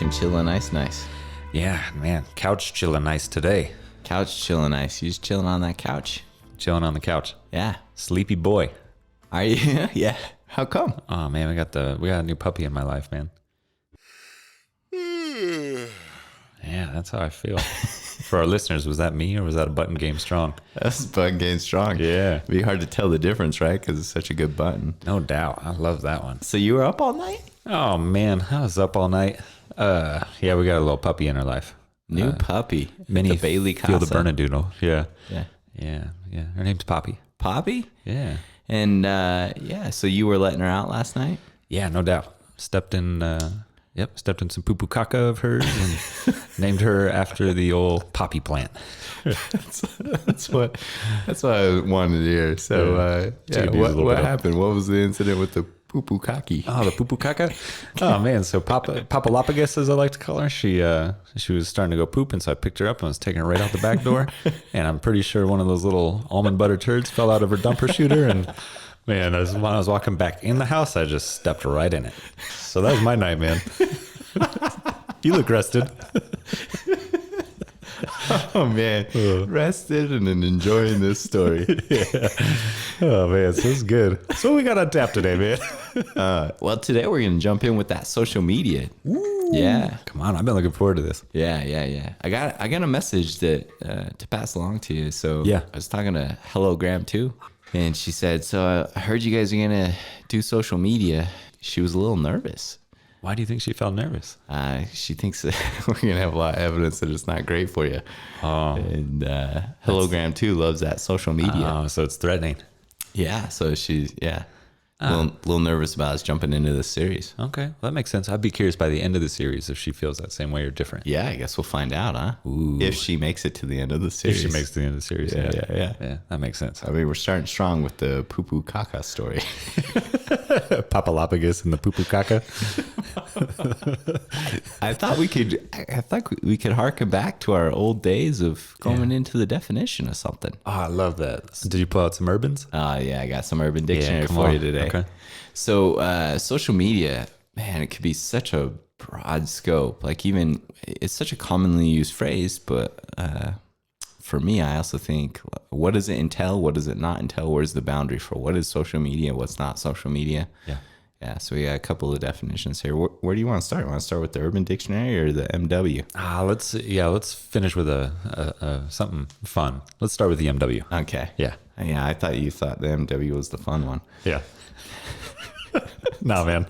and chilling nice. Yeah, man. Couch chilling nice today. Couch chilling nice. You just chilling on that couch? Chilling on the couch. Yeah. Sleepy boy. Are you? Yeah. How come? Oh man, we got a new puppy in my life, man. Yeah, that's how I feel. For our listeners, was that me or was that a button game strong? That's button game strong. Yeah. It'd be hard to tell the difference, right? Because it's such a good button. No doubt. I love that one. So you were up all night? Oh man, I was up all night. Yeah, we got a little puppy in our life. New puppy. Mini the Bailey Feel the Casa. Bernedoodle. Yeah. Yeah. Yeah. Her name's Poppy. Poppy? Yeah. And so you were letting her out last night? Yeah, no doubt. Stepped in some poo-poo caca of hers and named her after the old poppy plant. That's what I wanted to hear. So what happened? What was the incident with the poo-poo kaki? Oh, the poo-poo caca? Oh man, so Papalopagus, as I like to call her, she was starting to go poop, and so I picked her up and was taking her right out the back door. And I'm pretty sure one of those little almond butter turds fell out of her dumper shooter, and man, when I was walking back in the house, I just stepped right in it. So that was my night, man. You look rested. Oh man, rested and enjoying this story. Yeah. Oh man, so it's good. So what we got on tap today, man? Well, today we're gonna jump in with that social media. Ooh. Yeah, Come on, I've been looking forward to this. yeah. I got a message that to pass along to you. So Yeah. I was talking to Hello Graham too, and she said, "So I heard you guys are gonna do social media." She was a little nervous. Why do you think she felt nervous? She thinks that we're gonna have a lot of evidence that it's not great for you. Oh, And Hello Graham too loves that social media. oh, so it's threatening. Yeah, so she's a little nervous about us jumping into this series. Okay, well, that makes sense. I'd be curious by the end of the series if she feels that same way or different. Yeah, I guess we'll find out, huh? Ooh. If she makes it to the end of the If series. she makes it to the end of the series. Yeah. Yeah, that makes sense. I mean, we're starting strong with the poo poo caca story. Papalopagus and the poo-poo caca. I thought we could harken back to our old days of going into the definition of something. Oh, I love that. Did you pull out some urbans? Yeah, I got some Urban Dictionary come for you on. today. Okay. So, social media, man, it could be such a broad scope. Like, even it's such a commonly used phrase, but for me, I also think, what does it entail? What does it not entail? Where's the boundary for what is social media? What's not social media? Yeah. So we got a couple of definitions here. Where do you want to start? Want to start with the Urban Dictionary or the MW? Let's finish with a something fun. Let's start with the MW. Okay. Yeah. Yeah, I thought you thought the MW was the fun one. Yeah. Nah, man.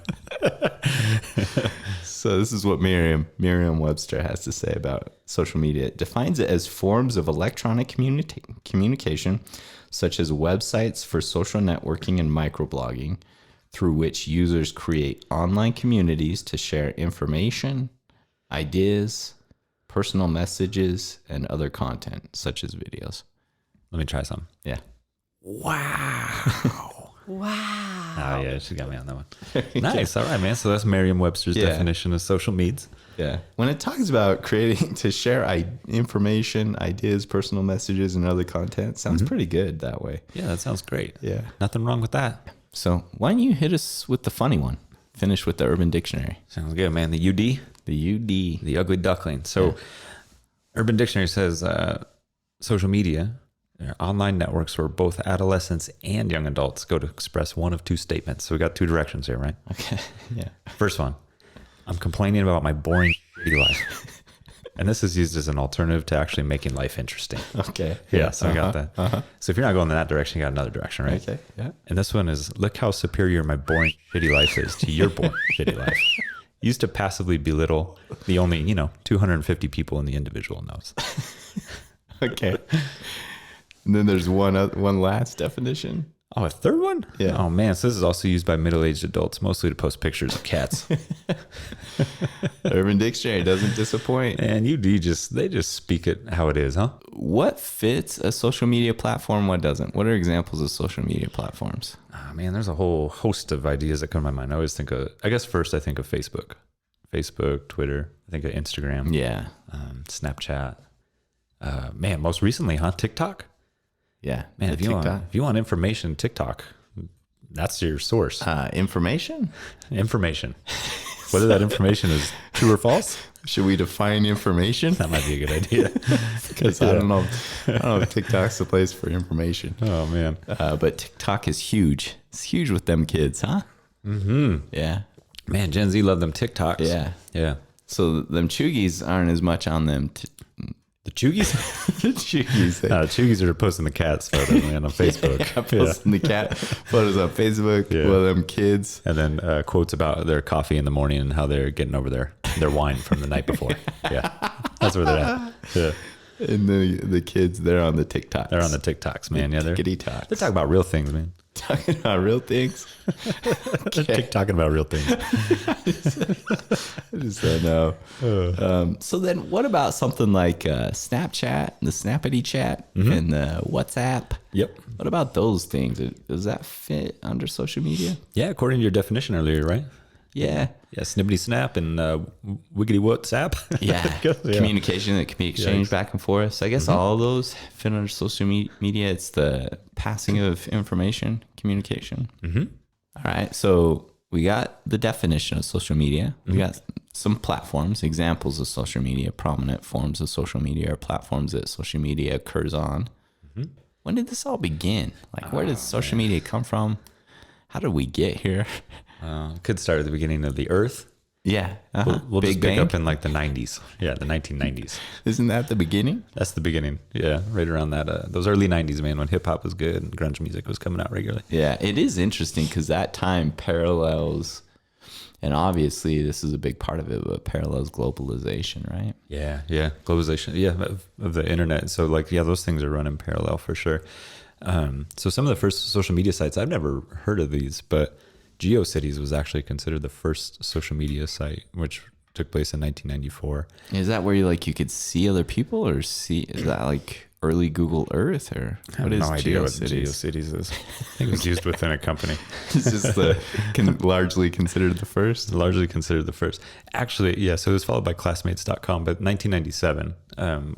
So this is what Merriam-Webster has to say about social media. It defines it as forms of electronic communication, such as websites for social networking and microblogging, through which users create online communities to share information, ideas, personal messages, and other content, such as videos. Let me try some. Yeah. Wow. Oh, yeah, she got me on that one. Nice. All right, man. So that's Merriam-Webster's definition of social meds. Yeah. When it talks about creating to share information, ideas, personal messages, and other content, sounds pretty good that way. Yeah, that sounds great. Yeah. Nothing wrong with that. So why don't you hit us with the funny one? Finish with the Urban Dictionary. Sounds good, man. The UD, The UD. the ugly duckling. So Urban Dictionary says social media are online networks where both adolescents and young adults go to express one of two statements. So we got two directions here, right? Okay. Yeah. First one, I'm complaining about my boring shitty life. And this is used as an alternative to actually making life interesting. Okay. Yeah, so I got that. So if you're not going in that direction, you got another direction, right? Okay. Yeah. And this one is, look how superior my boring shitty life is to your boring shitty life. Used to passively belittle the only, 250 people in the individual knows. Okay. And then there's one last definition. Oh, a third one? Yeah. Oh man, so this is also used by middle-aged adults, mostly to post pictures of cats. Urban Dictionary doesn't disappoint. And they just speak it how it is, huh? What fits a social media platform? What doesn't? What are examples of social media platforms? Oh, man, there's a whole host of ideas that come to my mind. I guess first I think of Facebook, Twitter. I think of Instagram. Yeah. Snapchat. Man, most recently, TikTok. Yeah. Man, if you want information, TikTok, that's your source. Information? Information. Whether that information is true True or false? Should we define information? That might be a good idea. Because I don't know if TikTok's the place for information. Oh man. But TikTok is huge. It's huge with them kids, huh? Mm-hmm. Yeah. Man, Gen Z love them TikToks. Yeah. Yeah. So them chuggies aren't as much on them. The Chuggies? The chuggies. No, the Chuggies are posting the cat's photo, man, on Facebook. Posting the cat photos on Facebook with them kids. And then quotes about their coffee in the morning and how they're getting over their wine from the night before. Yeah. That's where they're at. Yeah. And the kids, they're on the TikToks. They're on the TikToks, man. Yeah. They're TikTok. talking about real things, man. Talking about real things. Talking about real things. I just don't know. So then what about something like Snapchat, the Snappity chat, and the WhatsApp? Yep. What about those things? Does that fit under social media? Yeah, according to your definition earlier, right? Yeah. Yeah, snippity snap and wiggity WhatsApp. Yeah. Communication that can be exchanged back and forth. So I guess all of those fit under social media. It's the passing of information, communication. All right. So we got the definition of social media. We got some platforms, examples of social media, prominent forms of social media or platforms that social media occurs on. When did this all begin? Like, where did social media come from? How did we get here? Could start at the beginning of the Earth. Yeah. We'll Big just pick Bang? up in like the 90s. Yeah, the 1990s. Isn't that the beginning? That's the beginning. Yeah, right around that. Those early 90s, man, when hip hop was good and grunge music was coming out regularly. Yeah, it is interesting because that time parallels, and obviously this is a big part of it, but parallels globalization, right? Yeah. Globalization. Yeah, of the internet. So like, yeah, those things are running parallel for sure. So some of the first social media sites, I've never heard of these, but GeoCities was actually considered the first social media site, which took place in 1994. Is that where you could see other people, or is that like early Google Earth, or what is no idea what GeoCities? GeoCities is. I think it was used within a company. It's just largely considered the first. Largely considered the first. Actually, yeah, so it was followed by Classmates.com, but 1997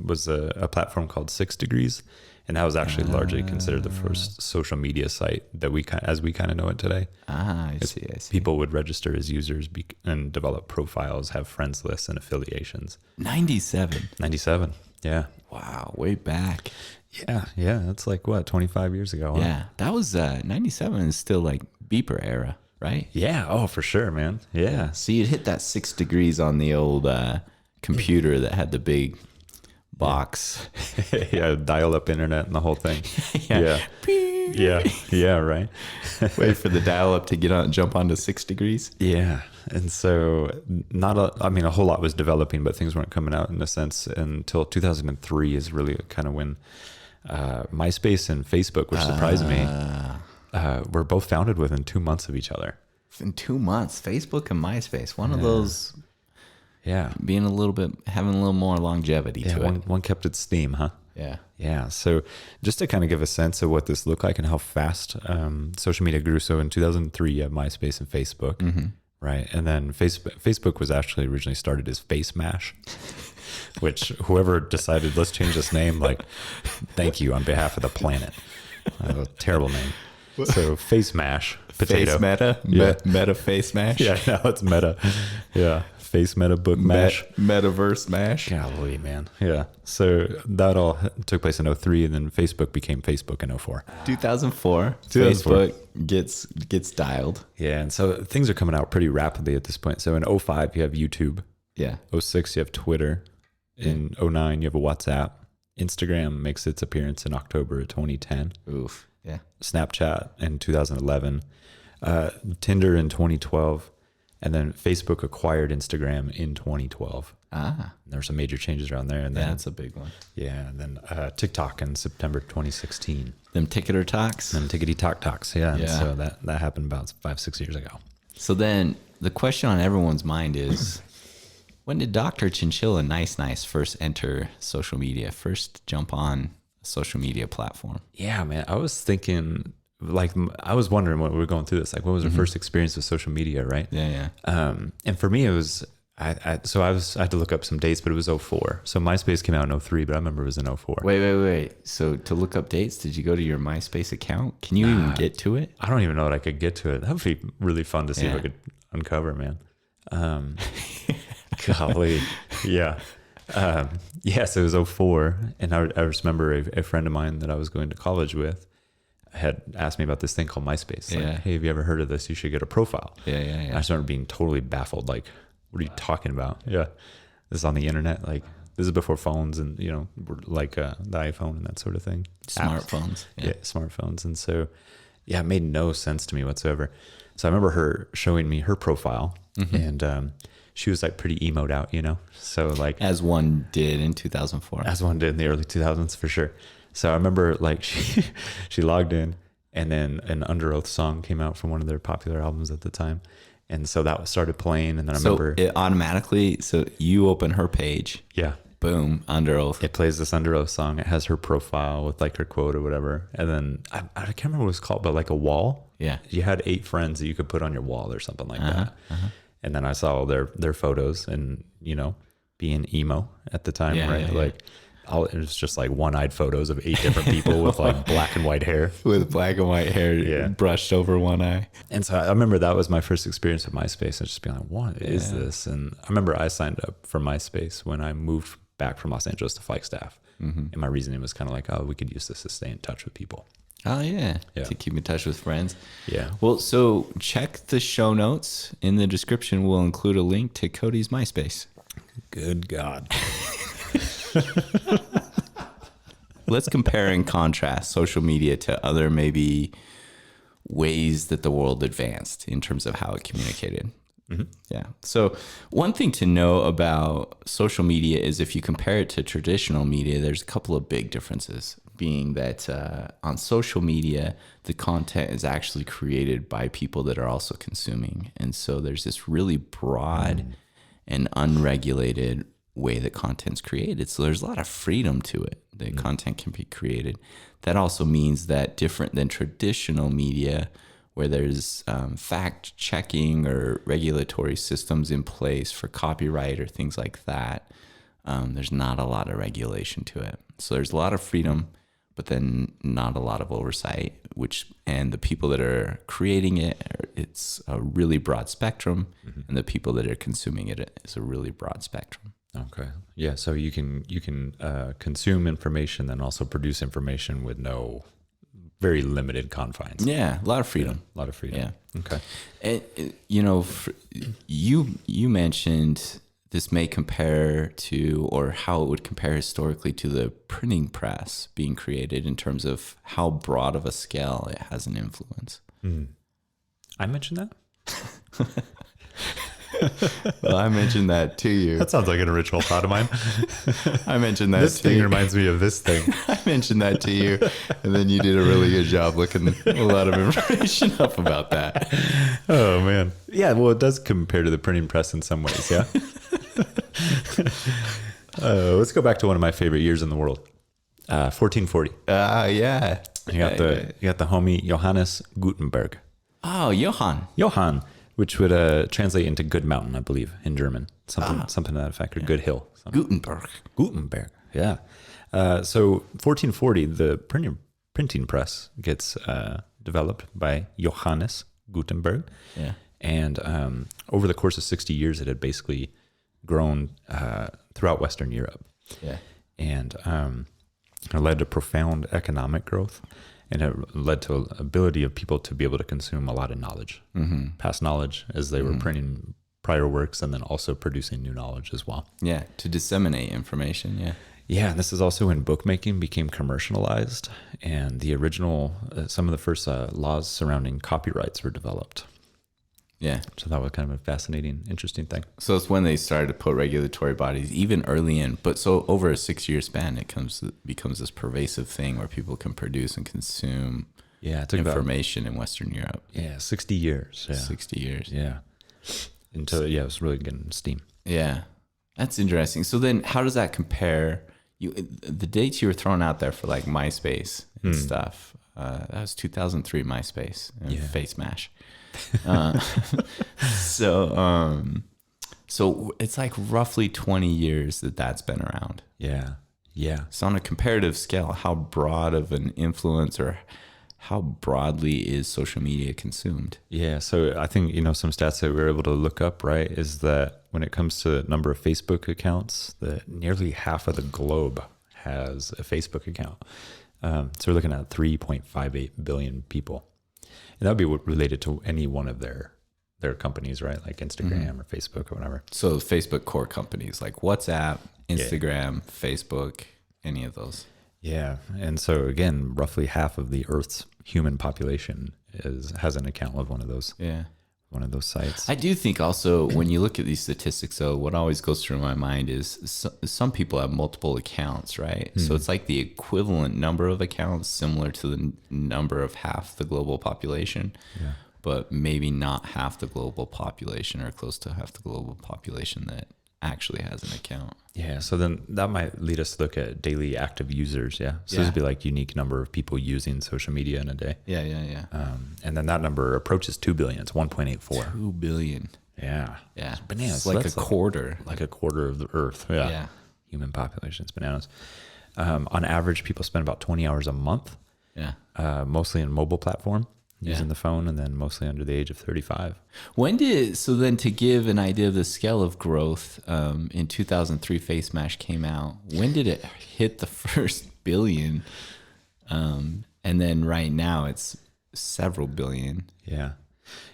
was a platform called 6 Degrees, and that was actually largely considered the first social media site that as we kind of know it today. I see. People would register as users and develop profiles, have friends lists and affiliations. 97. 97, yeah. Wow, way back. Yeah, that's like, what, 25 years ago? Huh? Yeah, that was 97 is still like beeper era, right? Yeah, oh, for sure, man. Yeah. So you'd hit that 6 degrees on the old computer that had the big box. Yeah, dial-up internet and the whole thing. Yeah. Yeah, right. Wait for the dial-up to jump onto 6 degrees. Yeah, and so a whole lot was developing, but things weren't coming out in a sense until 2003 is really kind of when MySpace and Facebook, which surprised me, were both founded within 2 months of each other. In 2 months, Facebook and MySpace, one of those. Yeah, having a little more longevity to it. One kept its steam, huh? Yeah. Yeah. So just to kind of give a sense of what this looked like and how fast social media grew. So in 2003, you have MySpace and Facebook, right? And then Facebook was actually originally started as Face Mash, which whoever decided, let's change this name, like, thank you on behalf of the planet. A terrible name. So Face Mash, potato. Face Meta? Yeah. Meta Face Mash? Yeah, now it's Meta. Yeah. Face Meta Book Mash. Metaverse Mash? Golly, man. Yeah. So that all took place in 03, and then Facebook became Facebook in 04. 2004. 2004. Facebook gets dialed. Yeah, and so things are coming out pretty rapidly at this point. So in 05, you have YouTube. Yeah. 06, you have Twitter. In 09, you have a WhatsApp. Instagram makes its appearance in October of 2010. Oof. Yeah. Snapchat in 2011. Tinder in 2012. And then Facebook acquired Instagram in 2012. There were some major changes around there. And then, that's a big one. Yeah. And then TikTok in September 2016. Them ticketer talks. Them tickety talks. Yeah. And Yeah. so that happened about 5-6 years ago. So then the question on everyone's mind is, when did Dr. Chinchilla Nice first enter social media, first jump on a social media platform? Yeah, man. I was thinking, like, I was wondering when we were going through this, like, what was our first experience with social media, right? Yeah. And for me, it was, I had to look up some dates, but it was 04. So MySpace came out in 03, but I remember it was in 04. Wait. So to look up dates, did you go to your MySpace account? Can you even get to it? I don't even know that I could get to it. That would be really fun to see if I could uncover, man. Golly. Yeah. Yes, it was '04. And I just remember a friend of mine that I was going to college with had asked me about this thing called MySpace. Like, Yeah. hey, have you ever heard of this? You should get a profile. Yeah, And I just remember being totally baffled. Like, what are you talking about? Yeah. This is on the internet. Like, this is before phones and, like the iPhone and that sort of thing. Smartphones. Yeah, smartphones. And so, yeah, it made no sense to me whatsoever. So I remember her showing me her profile, and she was like pretty emoed out, So like, As one did in 2004. as one did in the early 2000s for sure. So I remember like she logged in, and then an Under Oath song came out from one of their popular albums at the time, and so that started playing. And then I So remember, it automatically, so you open her page, yeah, boom, Under Oath. it plays this Under Oath song. It has her profile with like her quote or whatever, and then I can't remember what it was called, but like a wall. Yeah. You had 8 friends that you could put on your wall or something like that. And then I saw all their photos, and being emo at the time, Yeah, right? yeah, yeah. Like it was just like one-eyed photos of 8 different people with like black and white hair. With black and white hair Yeah. brushed over one eye. And so I remember that was my first experience with MySpace. And just being like, what is this? And I remember I signed up for MySpace when I moved back from Los Angeles to Flagstaff. And my reasoning was kind of like, oh, we could use this to stay in touch with people. Oh, yeah. Yeah. To keep in touch with friends. Yeah. Well, so check the show notes. In the description, we'll include a link to Cody's MySpace. Good God. Let's compare and contrast social media to other maybe ways that the world advanced in terms of how it communicated. Yeah. So one thing to know about social media is if you compare it to traditional media, there's a couple of big differences, being that on social media, the content is actually created by people that are also consuming. And so there's this really broad and unregulated way that content's created. So there's a lot of freedom to it that content can be created. That also means that different than traditional media, where there's fact checking or regulatory systems in place for copyright or things like that, there's not a lot of regulation to it. So there's a lot of freedom, but then not a lot of oversight, and the people that are creating it, it's a really broad spectrum, and the people that are consuming it is a really broad spectrum. Okay. Yeah. So you can consume information, then also produce information with very limited confines. Yeah, a lot of freedom. A lot of freedom. Yeah. Okay. And, you mentioned this may compare to, or how it would compare historically to, the printing press being created in terms of how broad of a scale it has an influence. I mentioned that? Well, I mentioned that to you. That sounds like an original thought of mine. I mentioned that This to thing you. reminds me of this thing. I mentioned that to you, and then you did a really good job looking a lot of information up about that. Oh, man. Yeah, well, it does compare to the printing press in some ways, yeah? Let's go back to one of my favorite years in the world, 1440. Yeah. You got the homie Johannes Gutenberg. Oh, Johann. Johann, which would translate into good mountain, I believe, in German. Something to that effect, or good hill. Something. Gutenberg. Gutenberg, yeah. So 1440, the printing press gets developed by Johannes Gutenberg. Yeah. And over the course of 60 years, it had basically grown throughout Western Europe. Yeah. And it led to profound economic growth, and it led to an ability of people to be able to consume a lot of knowledge, past knowledge, as they were printing prior works, and then also producing new knowledge as well. Yeah. To disseminate information. Yeah. Yeah, and this is also when bookmaking became commercialized, and the original, some of the first laws surrounding copyrights were developed. Yeah. So that was kind of a fascinating, interesting thing. So it's when they started to put regulatory bodies even early in, but so over a 6-year span, it becomes this pervasive thing where people can produce and consume It took information in Western Europe. 60 years. Yeah. 60 years. Yeah. Until it was really getting steam. Yeah. That's interesting. So then how does that compare? The dates you were throwing out there for like MySpace and stuff, that was 2003 MySpace and Face Mash. So it's like roughly 20 years that's been around. Yeah. Yeah. So on a comparative scale, how broad of an influence or how broadly is social media consumed? Yeah, so I think, some stats that we were able to look up, right, is that when it comes to the number of Facebook accounts, that nearly half of the globe has a Facebook account. So we're looking at 3.58 billion people. And that would be related to any one of their companies, right? Like Instagram or Facebook or whatever. So Facebook core companies like WhatsApp, Instagram, Facebook, any of those. Yeah. And so again, roughly half of the Earth's human population has an account with one of those sites. I do think also when you look at these statistics, though, what always goes through my mind is some people have multiple accounts, right? So it's like the equivalent number of accounts similar to the number of half the global population, but maybe not half the global population or close to half the global population that actually has an account. Yeah, so then that might lead us to look at daily active users. Yeah, so this would be like unique number of people using social media in a day. Yeah. And then that number approaches 2 billion. It's 1.84. 2 billion. Yeah, Yeah, bananas. it's like a quarter. like a quarter of the Earth. Yeah, human population. It's bananas. On average, people spend about 20 hours a month. Yeah. Mostly in mobile platform, using the phone, and then mostly under the age of 35. Then to give an idea of the scale of growth, in 2003 Face Mash came out. When did it hit the first billion? And then right now it's several billion. Yeah.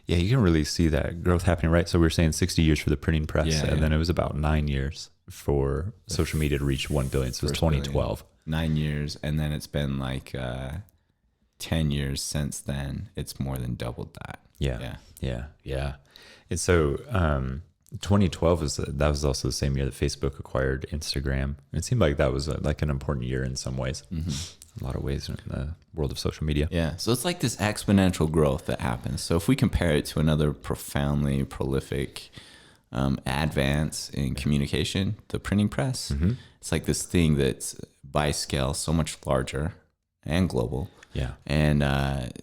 Yeah, you can really see that growth happening, right? So we were saying 60 years for the printing press, and then it was about 9 years for social media to reach 1 billion. So it was 2012. Billion. 9 years, and then it's been like 10 years since then. It's more than doubled that. Yeah. And so 2012 that was also the same year that Facebook acquired Instagram. It seemed like that was like an important year in some ways. A lot of ways in the world of social media. Yeah. So it's like this exponential growth that happens. So if we compare it to another profoundly prolific advance in communication, the printing press, it's like this thing that's by scale so much larger and global. Yeah. And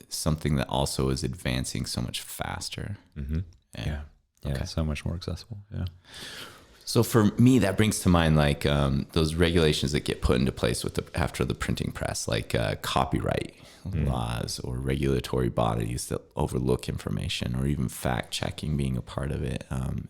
something that also is advancing so much faster. Yeah. Okay. So much more accessible. Yeah. So for me, that brings to mind like those regulations that get put into place after the printing press, like copyright laws or regulatory bodies that overlook information, or even fact checking being a part of it.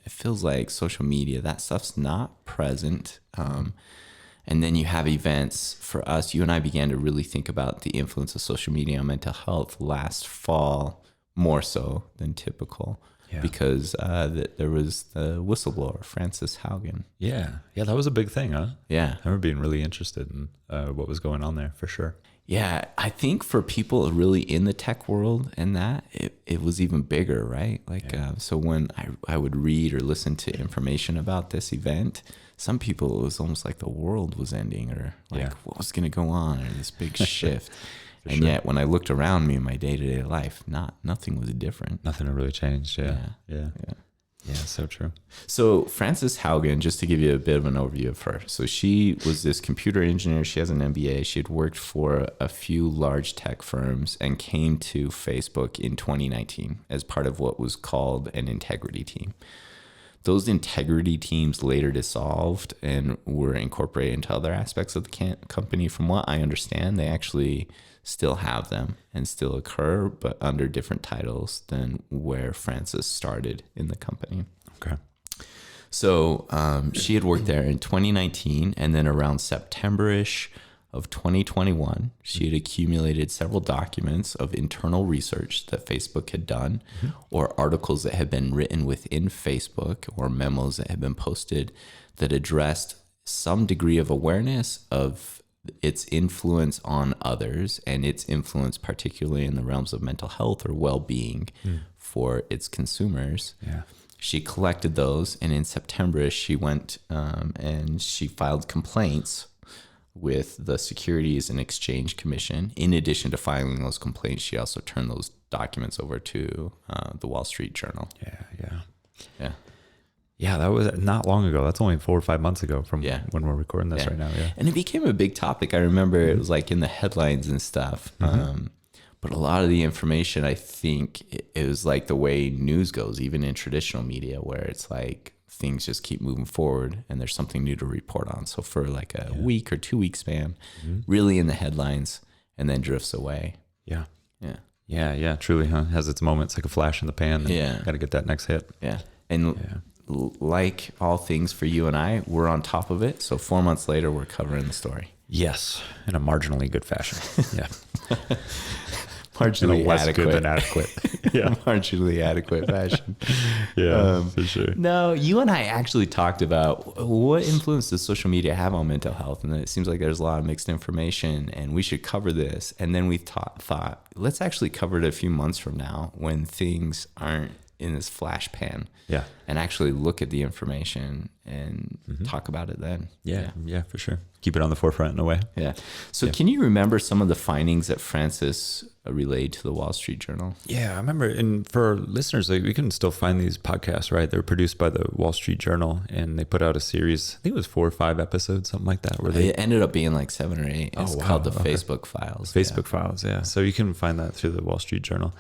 It feels like social media, that stuff's not present. And then you have events. For us, you and I began to really think about the influence of social media on mental health last fall, more so than typical. Yeah. Because there was the whistleblower, Frances Haugen. Yeah, that was a big thing, huh? Yeah. I remember being really interested in what was going on there, for sure. Yeah, I think for people really in the tech world and that, it was even bigger, right? Like, so when I would read or listen to information about this event, some people, it was almost like the world was ending, or like what was going to go on, or this big shift. And yet, when I looked around me in my day-to-day life, nothing was different. Nothing had really changed. Yeah, so true. So Frances Haugen, just to give you a bit of an overview of her. So she was this computer engineer. She has an MBA. She had worked for a few large tech firms and came to Facebook in 2019 as part of what was called an integrity team. Those integrity teams later dissolved and were incorporated into other aspects of the company. From what I understand, they actually still have them and still occur, but under different titles than where Frances started in the company. Okay. So she had worked there in 2019, and then around September-ish of 2021, she had accumulated several documents of internal research that Facebook had done, or articles that had been written within Facebook, or memos that had been posted that addressed some degree of awareness of its influence on others, and its influence particularly in the realms of mental health or well-being for its consumers. Yeah. She collected those, and in September she went and she filed complaints with the Securities and Exchange Commission. In addition to filing those complaints, she also turned those documents over to the Wall Street Journal. Yeah, that was not long ago. That's only 4 or 5 months ago from when we're recording this right now. Yeah. And it became a big topic. I remember it was like in the headlines and stuff. But a lot of the information, I think it was like the way news goes, even in traditional media, where it's like things just keep moving forward and there's something new to report on. So for like a week or 2 week span, really in the headlines, and then drifts away. Yeah. Yeah. Yeah, truly, huh? Has its moments, like a flash in the pan. Yeah. Got to get that next hit. Yeah. And like all things for you and I, we're on top of it. So 4 months later, we're covering the story. Yes, in a marginally good fashion. Yeah. Marginally less adequate. good than adequate. Yeah. Marginally adequate fashion. For sure. No, you and I actually talked about what influence does social media have on mental health, and it seems like there's a lot of mixed information, and we should cover this. And then we thought, let's actually cover it a few months from now when things aren't in this flash pan. Yeah. And actually look at the information and talk about it then. Yeah, for sure. Keep it on the forefront in a way. Yeah. So can you remember some of the findings that Francis relayed to the Wall Street Journal? Yeah, I remember. And for our listeners, like, we can still find these podcasts, right? They're produced by the Wall Street Journal, and they put out a series. I think it was 4 or 5 episodes, something like that. Where It ended up being like 7 or 8. It's called the Facebook Files. Facebook Files, yeah. So you can find that through the Wall Street Journal.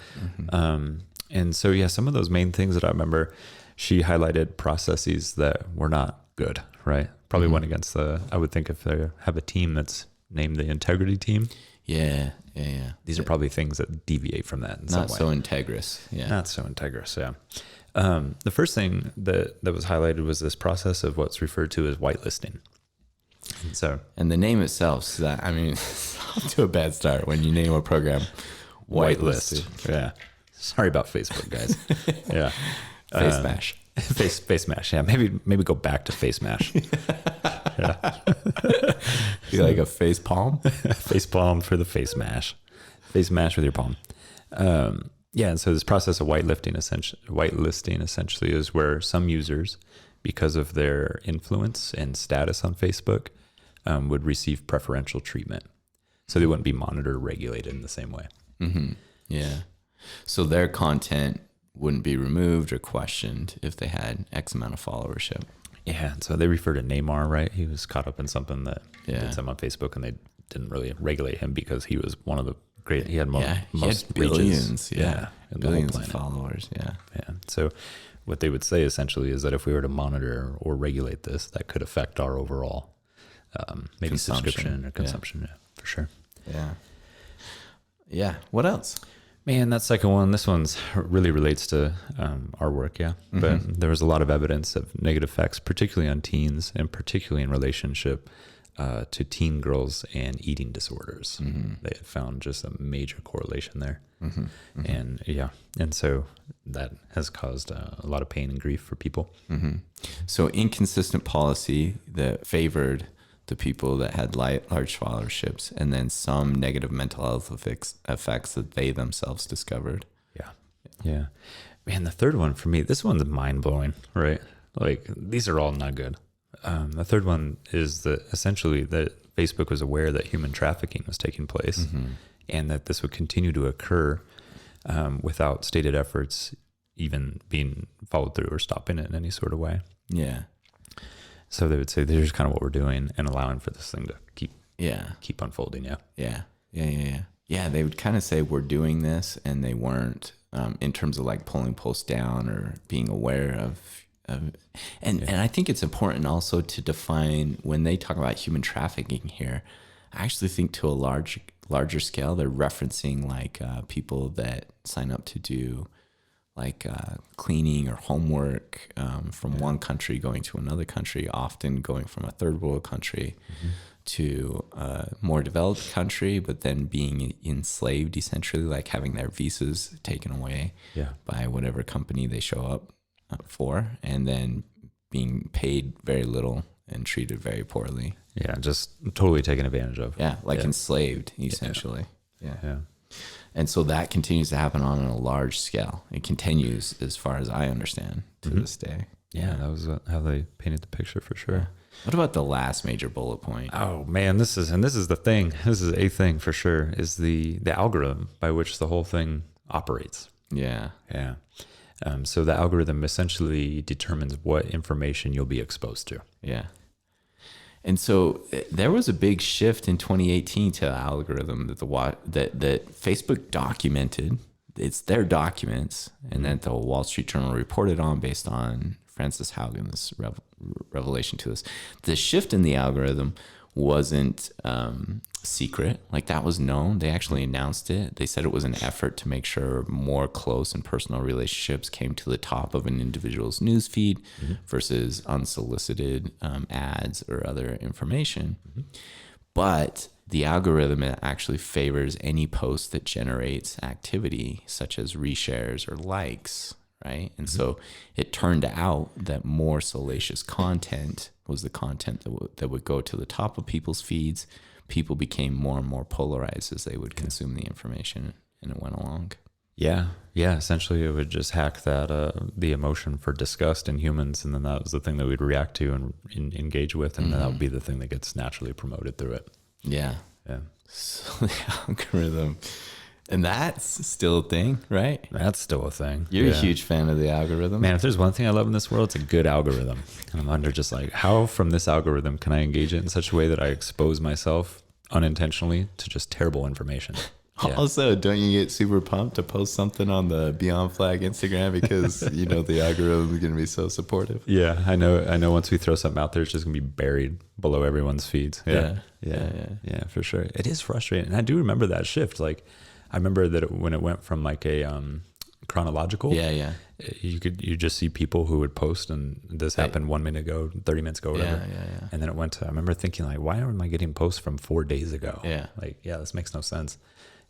And so, yeah, some of those main things that I remember, she highlighted processes that were not good, right? Probably went against I would think if they have a team that's named the integrity team. Yeah. These are probably things that deviate from that in some way. Not so integrous. Yeah. Not so integrous, yeah. The first thing that was highlighted was this process of what's referred to as whitelisting. And the name itself, I mean, off to a bad start when you name a program whitelisted. Yeah. Sorry about Facebook, guys. Yeah. Face mash. Face mash. Yeah. Maybe go back to face mash. Be like a face palm. Face palm for the face mash. Face mash with your palm. Yeah. And so this process of whitelisting essentially is where some users, because of their influence and status on Facebook, would receive preferential treatment. So they wouldn't be monitored or regulated in the same way. Mm-hmm. Yeah. So their content wouldn't be removed or questioned if they had X amount of followership. Yeah. So they refer to Neymar, right? He was caught up in something that did some on Facebook, and they didn't really regulate him because he was one of the great. He had most had billions. Billions of planet. Followers. Yeah. Yeah. So what they would say essentially is that if we were to monitor or regulate this, that could affect our overall maybe subscription or consumption. Yeah, for sure. Yeah. Yeah. What else? Man, that second one, this one's really relates to our work, yeah. But there was a lot of evidence of negative effects, particularly on teens, and particularly in relationship to teen girls and eating disorders. They had found just a major correlation there. And so that has caused a lot of pain and grief for people. So inconsistent policy that favored the people that had large scholarships, and then some negative mental health effects that they themselves discovered. Yeah. Man, the third one for me, this one's mind blowing, right? Like, these are all not good. The third one is that essentially that Facebook was aware that human trafficking was taking place and that this would continue to occur without stated efforts even being followed through or stopping it in any sort of way. Yeah. So they would say, here's kind of what we're doing and allowing for this thing to keep unfolding. Yeah. Yeah. They would kind of say we're doing this, and they weren't in terms of like pulling posts down or being aware of. And I think it's important also to define when they talk about human trafficking here. I actually think to a larger scale, they're referencing like people that sign up to do like cleaning or homework from one country going to another country, often going from a third world country to a more developed country, but then being enslaved essentially, like having their visas taken away by whatever company they show up for, and then being paid very little and treated very poorly. Yeah, just totally taken advantage of. Yeah, like enslaved essentially. Yeah. And so that continues to happen on a large scale. It continues, as far as I understand, to this day. Yeah, that was how they painted the picture for sure. What about the last major bullet point? Oh man, this is the thing. This is a thing for sure. Is the algorithm by which the whole thing operates. Yeah. So the algorithm essentially determines what information you'll be exposed to. Yeah. And so there was a big shift in 2018 to algorithm that that Facebook documented. It's their documents, and that the Wall Street Journal reported on based on Frances Haugen's revelation to us. The shift in the algorithm wasn't secret. Like that was known. They actually announced it. They said it was an effort to make sure more close and personal relationships came to the top of an individual's newsfeed versus unsolicited ads or other information. But the algorithm actually favors any post that generates activity, such as reshares or likes, right? And so it turned out that more salacious content was the content that would go to the top of people's feeds. People became more and more polarized as they would consume the information, and it went along. Yeah. Essentially, it would just hack that the emotion for disgust in humans, and then that was the thing that we'd react to and engage with, and that would be the thing that gets naturally promoted through it. Yeah. Yeah. So the algorithm, and that's still a thing, right? That's still a thing. You're a huge fan of the algorithm. Man, if there's one thing I love in this world, it's a good algorithm. And I'm under just like, how from this algorithm can I engage it in such a way that I expose myself unintentionally to just terrible information? Yeah. Also, don't you get super pumped to post something on the Beyond Flag Instagram because you know the algorithm is going to be so supportive? Yeah, I know. Once we throw something out there, it's just gonna be buried below everyone's feeds. Yeah, for sure. It is frustrating, and I do remember that shift. Like, I remember that when it went from like a chronological. You just see people who would post, and this happened 1 minute ago, 30 minutes ago, whatever. And then it went to. I remember thinking like, why am I getting posts from 4 days ago? This makes no sense.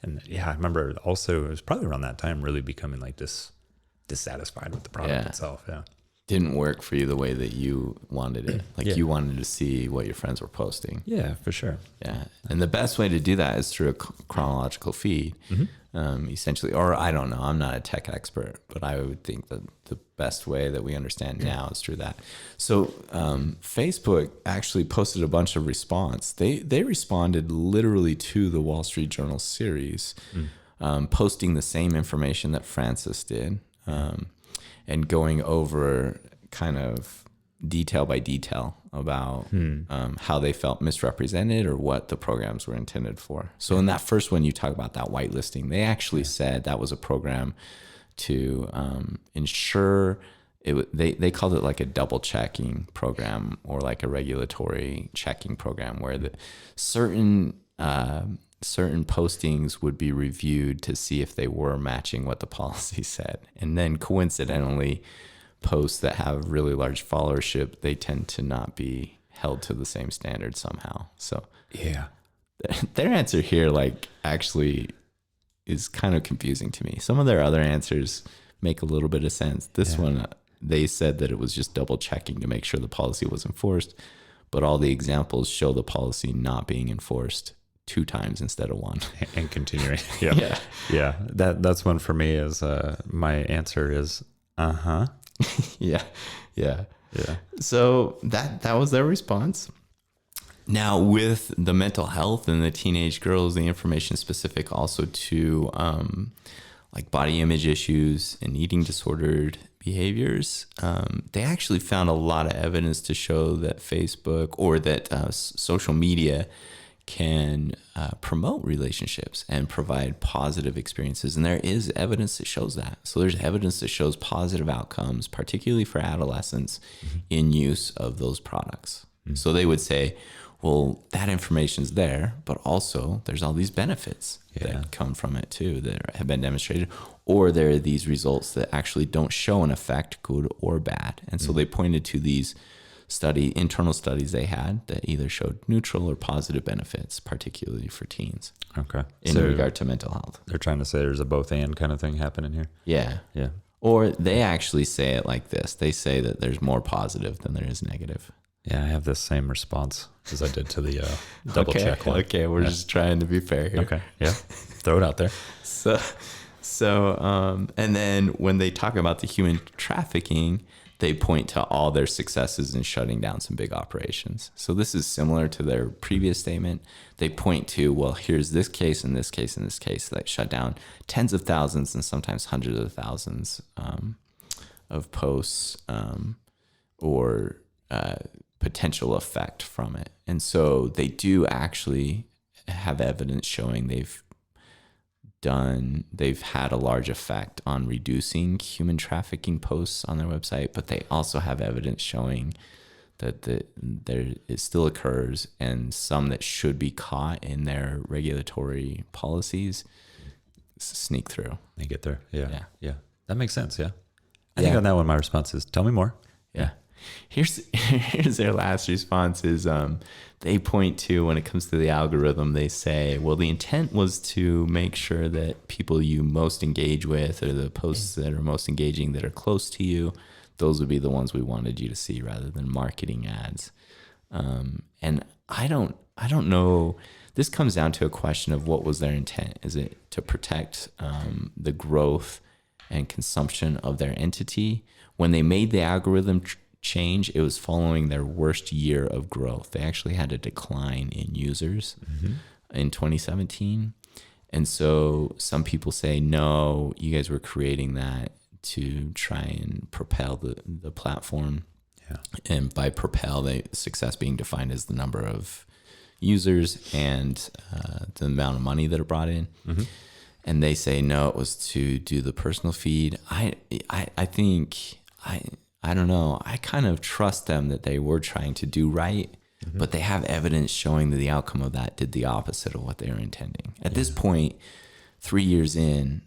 And I remember also it was probably around that time really becoming like dissatisfied with the product itself. Yeah. Didn't work for you the way that you wanted it. Like you wanted to see what your friends were posting. Yeah, for sure. Yeah. And the best way to do that is through a chronological feed, essentially, or I don't know, I'm not a tech expert, but I would think that the best way that we understand now is through that. So Facebook actually posted a bunch of response. They responded literally to the Wall Street Journal series, posting the same information that Francis did, and going over kind of detail by detail about how they felt misrepresented or what the programs were intended for. So in that first one, you talk about that whitelisting. They actually said that was a program to ensure they called it like a double checking program or like a regulatory checking program where the certain postings would be reviewed to see if they were matching what the policy said. And then coincidentally, posts that have really large followership, they tend to not be held to the same standard somehow. So their answer here actually is kind of confusing to me. Some of their other answers make a little bit of sense. This one, they said that it was just double checking to make sure the policy was enforced, but all the examples show the policy not being enforced 2 times instead of 1 and continuing. That's one for me is my answer is yeah. So that was their response. Now with the mental health and the teenage girls, the information specific also to like body image issues and eating disordered behaviors, they actually found a lot of evidence to show that Facebook or that social media can promote relationships and provide positive experiences. And there is evidence that shows that. So there's evidence that shows positive outcomes, particularly for adolescents in use of those products. So they would say, well, that information's there, but also there's all these benefits that come from it too that have been demonstrated, or there are these results that actually don't show an effect, good or bad. And so they pointed to these internal studies they had that either showed neutral or positive benefits, particularly for teens. Okay. In regard to mental health. They're trying to say there's a both and kind of thing happening here. Yeah. Or they actually say it like this. They say that there's more positive than there is negative. Yeah, I have the same response as I did to the double check one. Okay, we're just trying to be fair here. Okay, yeah. Throw it out there. So, and then when they talk about the human trafficking, they point to all their successes in shutting down some big operations. So this is similar to their previous statement. They point to, well, here's this case and this case and this case that shut down tens of thousands and sometimes hundreds of thousands of posts or potential effect from it. And so they do actually have evidence showing they've had a large effect on reducing human trafficking posts on their website, but they also have evidence showing that there it still occurs, and some that should be caught in their regulatory policies sneak through. They get there. Yeah. Yeah. That makes sense. Yeah. I think on that one, my response is, tell me more. Yeah. Here's their last response is they point to, when it comes to the algorithm, they say, well, the intent was to make sure that people you most engage with, or the posts that are most engaging that are close to you, those would be the ones we wanted you to see rather than marketing ads. And I don't know. This comes down to a question of what was their intent. Is it to protect the growth and consumption of their entity? When they made the algorithm change, it was following their worst year of growth. They actually had a decline in users in 2017. And so some people say, no, you guys were creating that to try and propel the platform. Yeah. And by propel, success being defined as the number of users and the amount of money that it brought in. And they say, no, it was to do the personal feed. I think, I don't know. I kind of trust them that they were trying to do right, but they have evidence showing that the outcome of that did the opposite of what they were intending. At this point, 3 years in,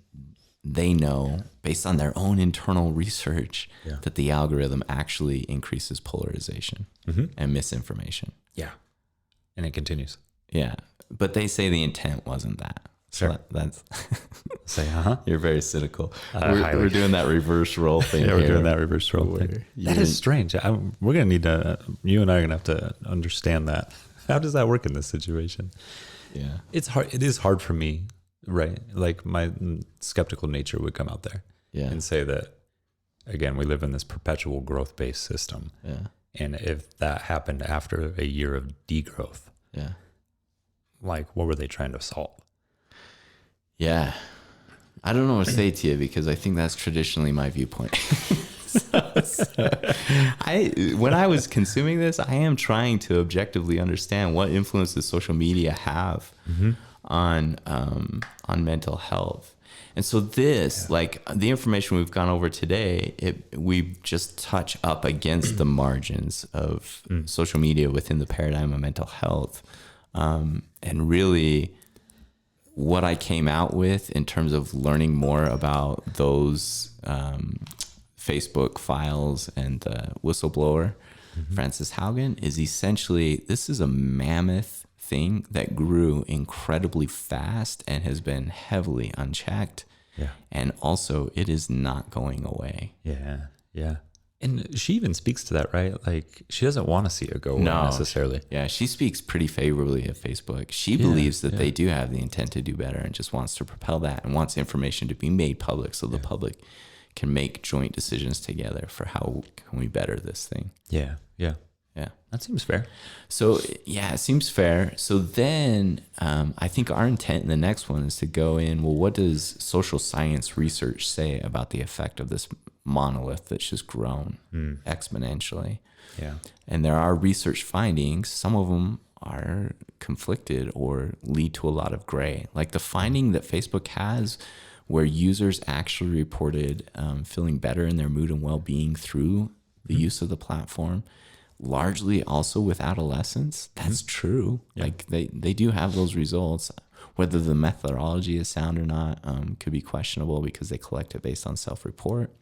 they know, based on their own internal research, that the algorithm actually increases polarization and misinformation. Yeah. And it continues. Yeah. But they say the intent wasn't that. Sure. So that's Say, You're very cynical. We're doing that reverse role thing. Yeah, we're doing that reverse role thing. That is strange. We're going to need to, you and I are going to have to understand that. How does that work in this situation? Yeah. It's hard. It is hard for me, right? Like my skeptical nature would come out there and say that, again, we live in this perpetual growth-based system. Yeah. And if that happened after a year of degrowth, like what were they trying to solve? Yeah. I don't know what to say to you, because I think that's traditionally my viewpoint. When I was consuming this, I am trying to objectively understand what influence does social media have on mental health. And so this, like the information we've gone over today, we just touch up against the margins of social media within the paradigm of mental health. And really, what I came out with in terms of learning more about those Facebook files and the whistleblower, Frances Haugen, is essentially, this is a mammoth thing that grew incredibly fast and has been heavily unchecked. Yeah. And also, it is not going away. Yeah. Yeah. And she even speaks to that, right? Like, she doesn't want to see it go away necessarily. Yeah, she speaks pretty favorably of Facebook. She believes that they do have the intent to do better and just wants to propel that and wants information to be made public so the public can make joint decisions together for how can we better this thing. Yeah. Yeah. Yeah. That seems fair. So, yeah, it seems fair. So then I think our intent in the next one is to go in, well, what does social science research say about the effect of this monolith that's just grown exponentially? Yeah. And there are research findings. Some of them are conflicted or lead to a lot of gray. Like the finding that Facebook has where users actually reported feeling better in their mood and well-being through the use of the platform, largely also with adolescents. That's true. Yeah. Like they do have those results. Whether the methodology is sound or not could be questionable because they collect it based on self-report.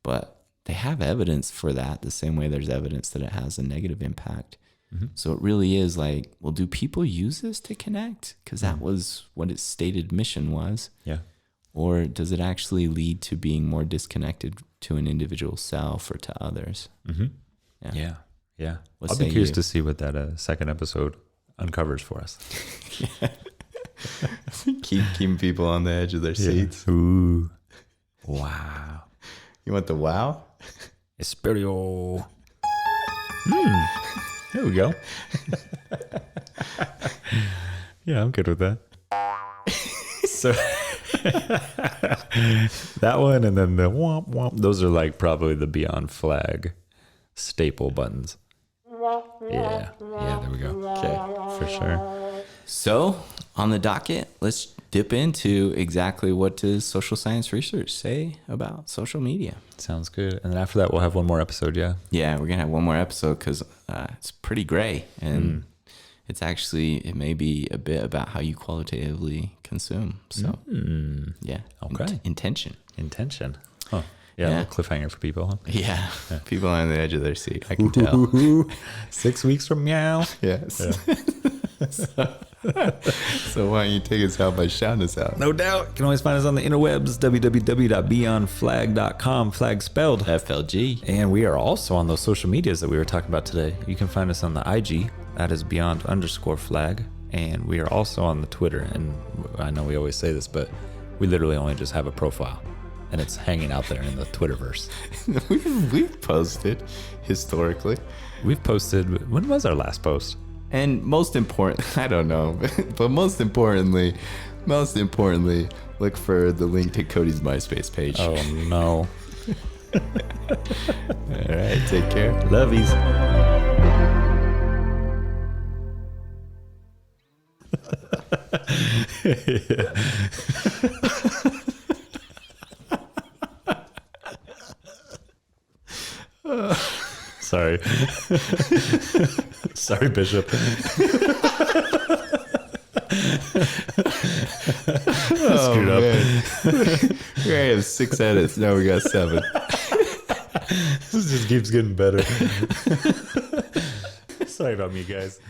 But they have evidence for that the same way there's evidence that it has a negative impact. So it really is like, well, do people use this to connect? Because that was what its stated mission was. Yeah. Or does it actually lead to being more disconnected to an individual self or to others? Yeah. Yeah. What I'll say be curious you? to see what that second episode uncovers for us. Keeping people on the edge of their seats. Ooh. Wow. You want the wow? Esperio. There we go. Yeah, I'm good with that. So that one and then the womp womp, those are like probably the Beyond Flag staple buttons. Yeah, there we go. Okay. For sure. So on the docket, let's dip into exactly what does social science research say about social media. Sounds good. And then after that, we'll have one more episode. Yeah. Yeah, we're gonna have one more episode because it's pretty gray, and it may be a bit about how you qualitatively consume. So yeah, Okay. intention. Huh. Yeah, Yeah. a little cliffhanger for people. Huh? Yeah, people on the edge of their seat. I can tell. 6 weeks from now. Yes. So why don't you take us out by shouting us out? No doubt. You can always find us on the interwebs, www.beyondflag.com, flag spelled. FLG. And we are also on those social medias that we were talking about today. You can find us on the IG, that is beyond_flag. And we are also on the Twitter. And I know we always say this, but we literally only just have a profile. And it's hanging out there in the Twitterverse. We've posted historically. We've posted, when was our last post? And most important, I don't know, but most importantly, look for the link to Cody's MySpace page. Oh, no. All right, take care. Lovies. Sorry. Sorry, Bishop. Screwed up. Man. We already have 6 edits. Now we got 7. This just keeps getting better. Sorry about me, guys.